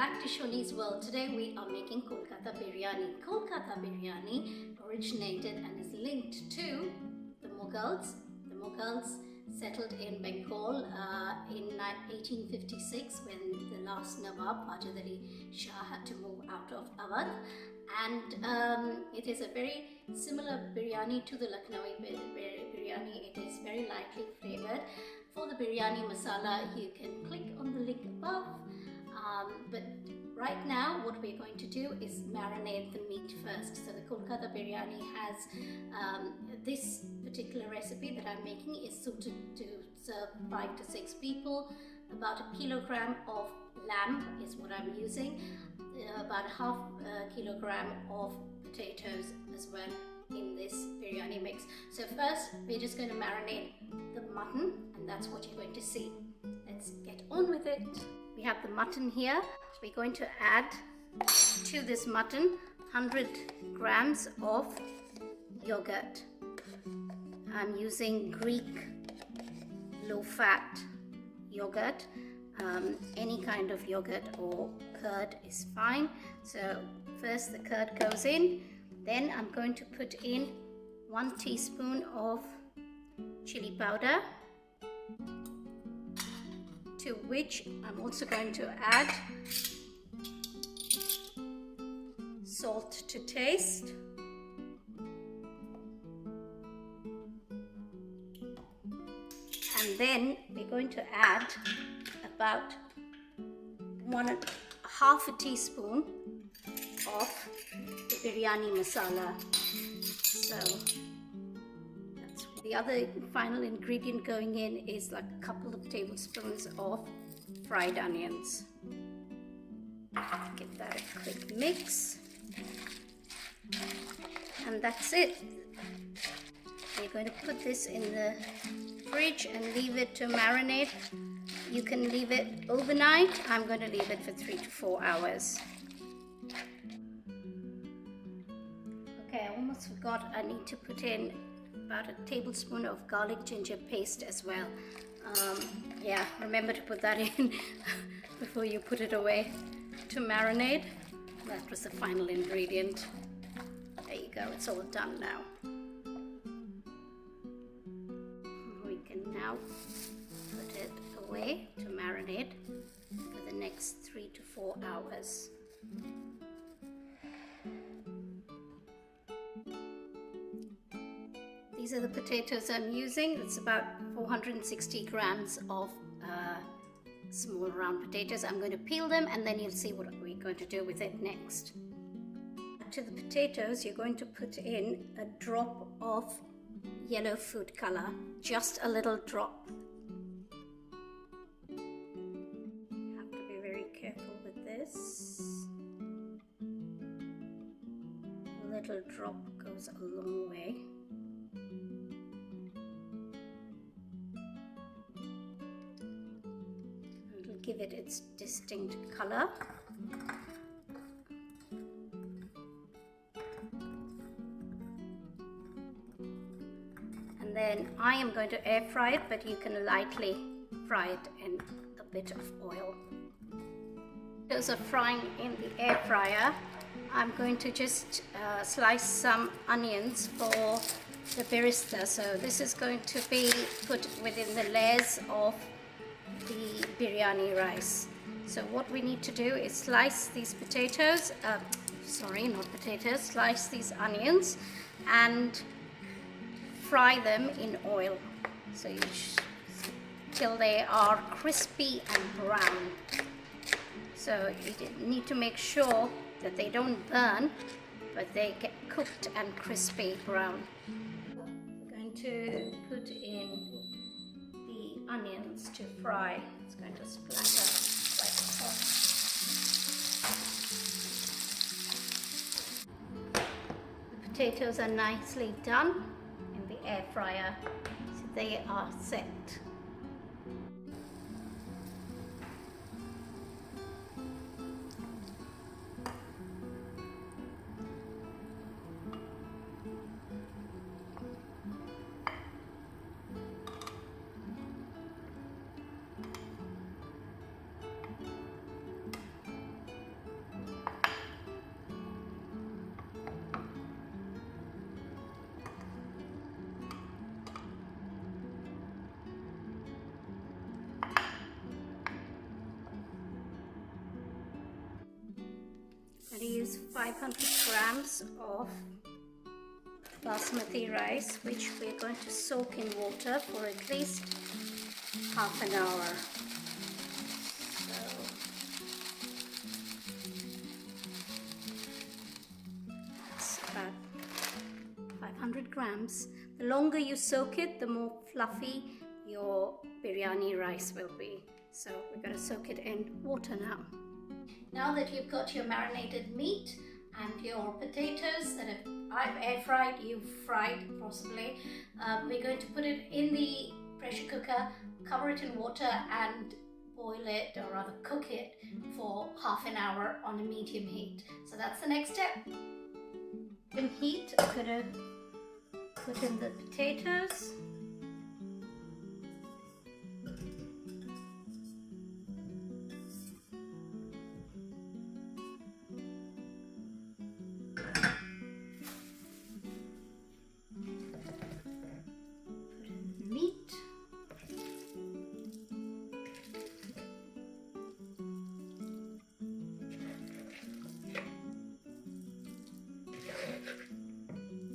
back to Shoni's World. Today we are making Kolkatta Biryani. Kolkatta Biryani originated and is linked to the Mughals. The Mughals settled in Bengal in 1856 when the last Nawab, Ajad Shah, had to move out of Awadh. And it is a very similar biryani to the Lucknowi biryani. It is very lightly flavored. For the Biryani Masala, you can click on the link above. But right now what we're going to do is marinate the meat first. So the Kolkatta Biryani has this particular recipe that I'm making is suited to serve 5 to 6 people. About a kilogram of lamb is what I'm using. About half a kilogram of potatoes as well in this biryani mix. So first we're just going to marinate the mutton, and that's what you're going to see. Let's get on with it. We have the mutton here. We're going to add to this mutton 100 grams of yogurt. I'm using Greek low-fat yogurt. Any kind of yogurt or curd is fine. So first the curd goes in. Then I'm going to put in 1 teaspoon of chili powder, to which I'm also going to add salt to taste, and then we're going to add about 1/2 a teaspoon of the Biryani Masala. So that's the other final ingredient going in is like a couple of tablespoons of fried onions. Give that a quick mix, and that's it. We're going to put this in the fridge and leave it to marinate. You can leave it overnight. I'm going to leave it for 3 to 4 hours. Okay, I almost forgot, I need to put in about a tablespoon of garlic ginger paste as well. Yeah, remember to put that in before you put it away to marinate. That was the final ingredient. There you go, it's all done now. We can now put it away to marinate for the next 3 to 4 hours. These are the potatoes I'm using. It's about 460 grams of small round potatoes. I'm going to peel them and then you'll see what we're going to do with it next. To the potatoes, you're going to put in a drop of yellow food color, just a little drop. You have to be very careful with this. A little drop goes a long way. Give it its distinct color. And then I am going to air fry it, but you can lightly fry it in a bit of oil. Those are frying in the air fryer. I'm going to just slice some onions for the Birista. So this is going to be put within the layers of the biryani rice. So what we need to do is slice these potatoes, slice these onions and fry them in oil. So till they are crispy and brown. So you need to make sure that they don't burn, but they get cooked and crispy brown. We're going to put in onions to fry. It's going to splatter quite hot. The potatoes are nicely done in the air fryer, so they are set. I'm going to use 500 grams of Basmati rice, which we're going to soak in water for at least half an hour. So it's about 500 grams. The longer you soak it, the more fluffy your biryani rice will be. So we're going to soak it in water now. Now that you've got your marinated meat and your potatoes that I've air fried, you've fried possibly, we're going to put it in the pressure cooker, cover it in water and boil it, or rather cook it, for half an hour on a medium heat. So that's the next step. In heat, I'm going to put in the potatoes. Meat.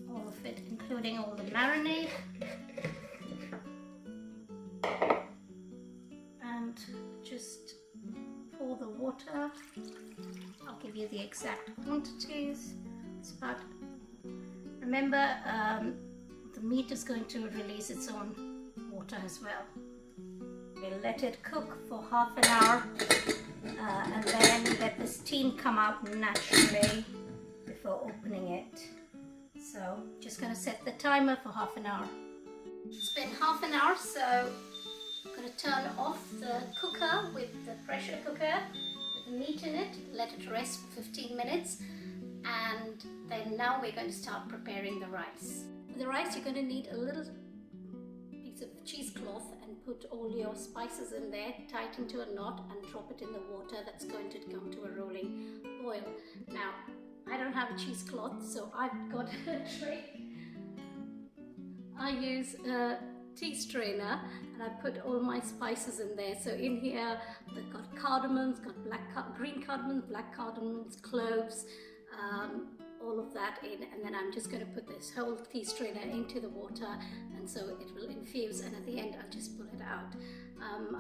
All of it, including all the marinade. And just pour the water. I'll give you the exact quantities. It's about, remember, the meat is going to release its own water as well. We'll let it cook for half an hour and then let the steam come out naturally before opening it. So just going to set the timer for half an hour. It's been half an hour, so I'm going to turn off the cooker with the pressure cooker with the meat in it, let it rest for 15 minutes, and then now we're going to start preparing the rice. For the rice, you're going to need a little piece of cheesecloth and put all your spices in there, tie it into a knot and drop it in the water that's going to come to a rolling boil. Now, I don't have a cheesecloth, so I've got a trick. I use a tea strainer and I put all my spices in there. So in here, I've got cardamoms, got green cardamoms, black cardamoms, cloves, all of that in, and then I'm just going to put this whole tea strainer into the water, and so it will infuse, and at the end I'll just pull it out.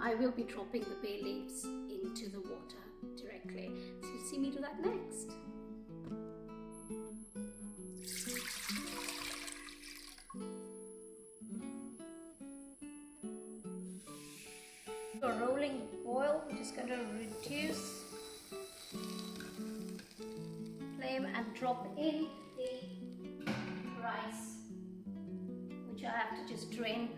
I will be dropping the bay leaves into the water directly, so you'll see me do that next. For rolling boil, we're just going to reduce flame and drop in the rice, which I have to just drain.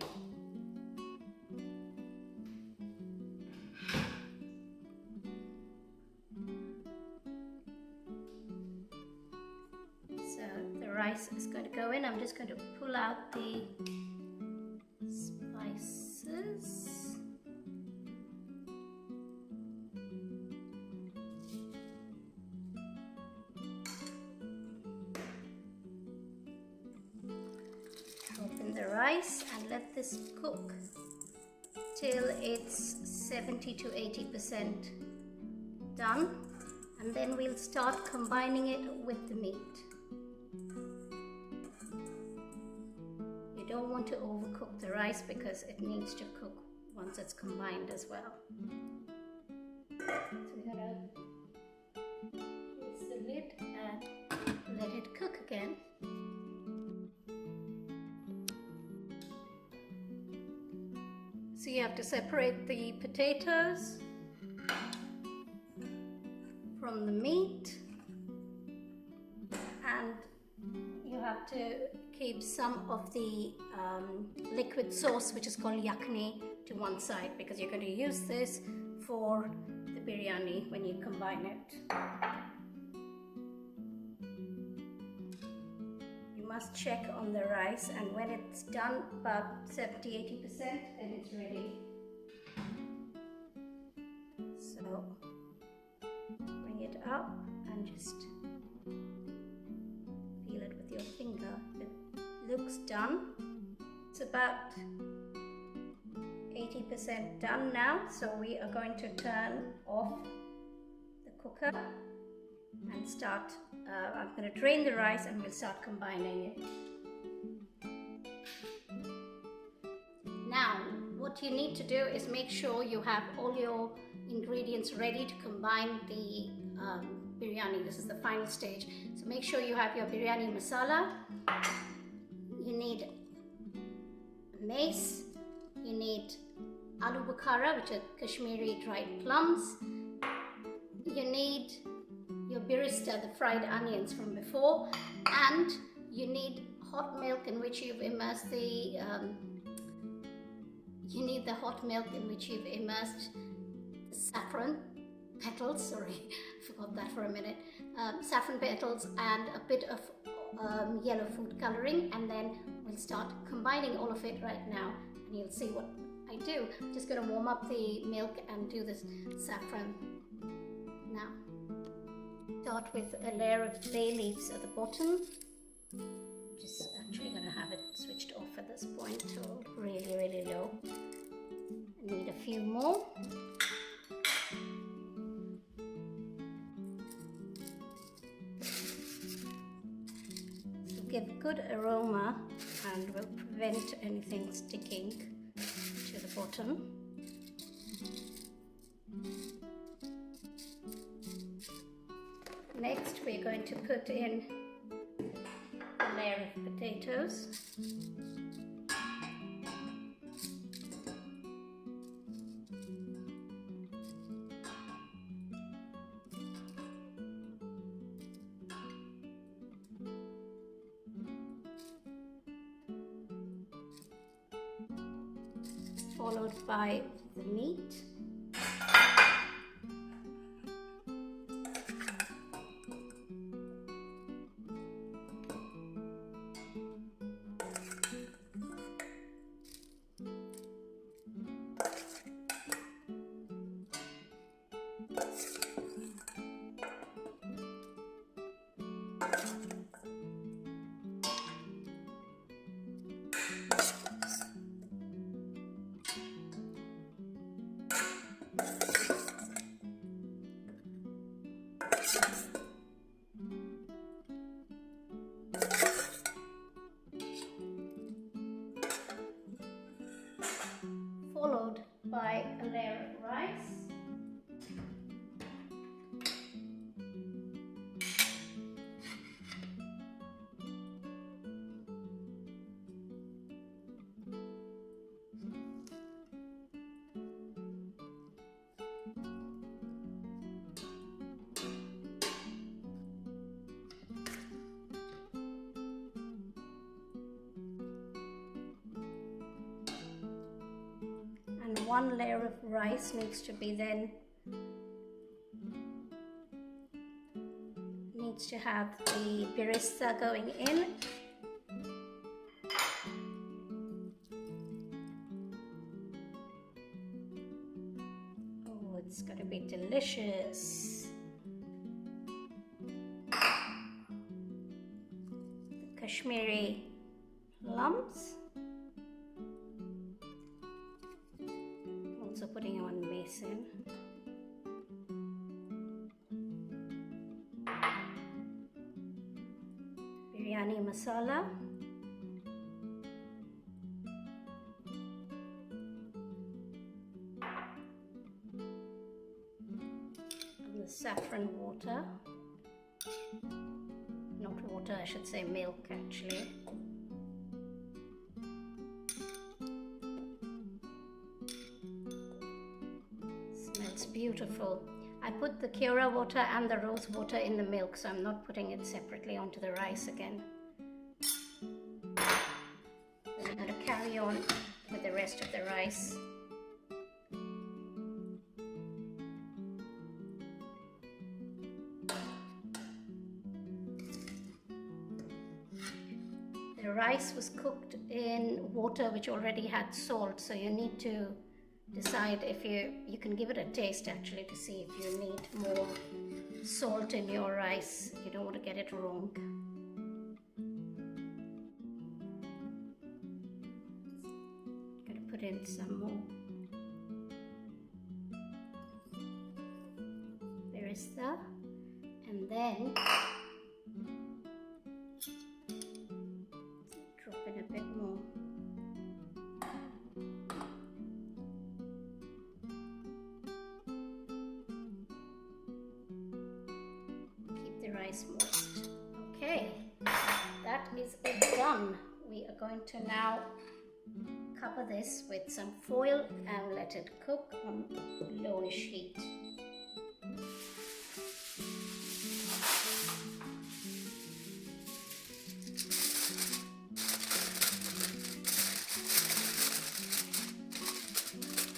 So the rice is going to go in. I'm just going to pull out the spices. The rice and let this cook till it's 70 to 80% done, and then we'll start combining it with the meat. You don't want to overcook the rice because it needs to cook once it's combined as well. So we're going to close the lid and let it cook again. So you have to separate the potatoes from the meat, and you have to keep some of the liquid sauce, which is called yakni, to one side, because you're going to use this for the biryani when you combine it. Must check on the rice, and when it's done about 70-80%, then it's ready. So bring it up and just feel it with your finger. It looks done. It's about 80% done now, so we are going to turn off the cooker and start. I'm going to drain the rice and we'll start combining it. Now, what you need to do is make sure you have all your ingredients ready to combine the biryani. This is the final stage. So make sure you have your biryani masala. You need mace. You need Aloo Bukhara, which are Kashmiri dried plums. You need your Birista, the fried onions from before, and you need hot milk in which you've immersed the saffron petals. Sorry, forgot that for a minute. Saffron petals and a bit of yellow food coloring, and then we'll start combining all of it right now, and you'll see what I do. I'm just going to warm up the milk and do this saffron now. Start with a layer of bay leaves at the bottom. Just actually going to have it switched off at this point to really low. I need a few more. Give good aroma and will prevent anything sticking to the bottom. Next, we're going to put in a layer of potatoes. Followed by the meat. Followed by a layer of rice. One layer of rice needs to have the birista going in. Oh, it's going to be delicious. The Kashmiri lumps. Also putting on mace in. Biryani masala. And the saffron water. Not water, I should say milk actually. Beautiful. I put the Kewra water and the rose water in the milk, so I'm not putting it separately onto the rice again. I'm going to carry on with the rest of the rice. The rice was cooked in water which already had salt, so you need to decide if you can give it a taste actually to see if you need more salt in your rice. You don't want to get it wrong. Gonna put in some more Birista and then drop in a bit more. Keep the rice moist. Okay, that is it done. We are going to now cover this with some foil and let it cook on lowish heat.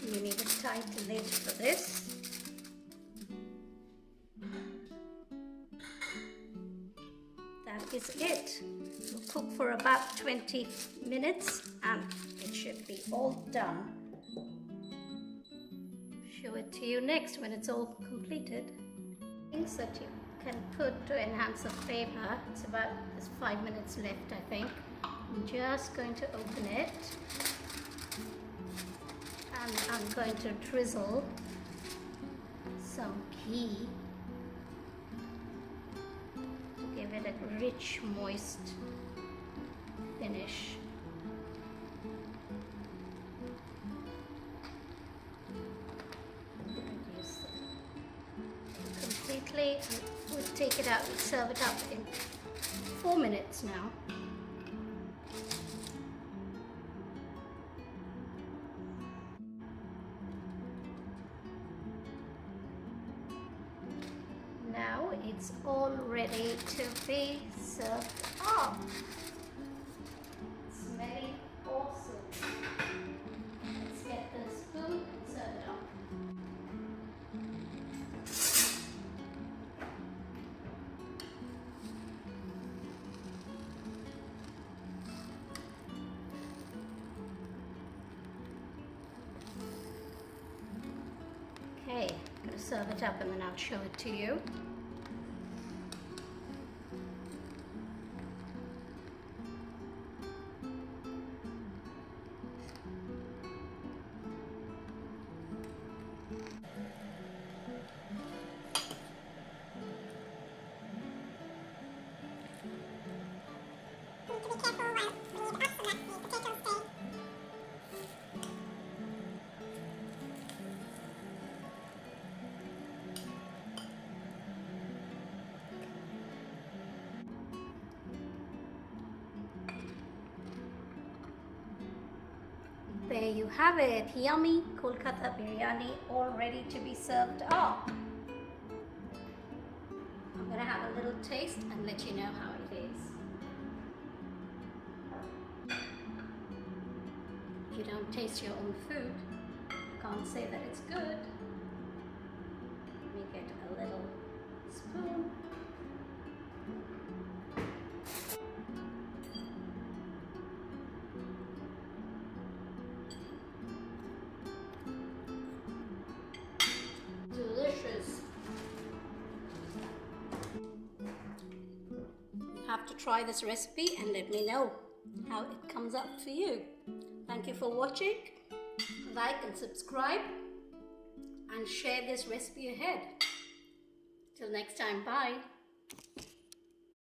You need a tight lid for this. That is it. It will cook for about 20 minutes and it should be all done. Show it to you next when it's all completed. Things that you can put to enhance the flavor. It's about, there's 5 minutes left, I think. I'm just going to open it and I'm going to drizzle some ghee to give it a rich, moist finish. Reduce it completely and we'll take it out and serve it up in 4 minutes now. Now it's all ready to be served up. Smelling awesome. Let's get the spoon and serve it up. Okay, I'm going to serve it up and then I'll show it to you. There you have it, yummy Kolkatta Biryani all ready to be served up. I'm going to have a little taste and let you know how it is. If you don't taste your own food, you can't say that it's good. Let me get a little spoon. Delicious. You have to try this recipe and let me know how it comes up for you. Thank you for watching. Like and subscribe and share this recipe ahead. Till next time, bye.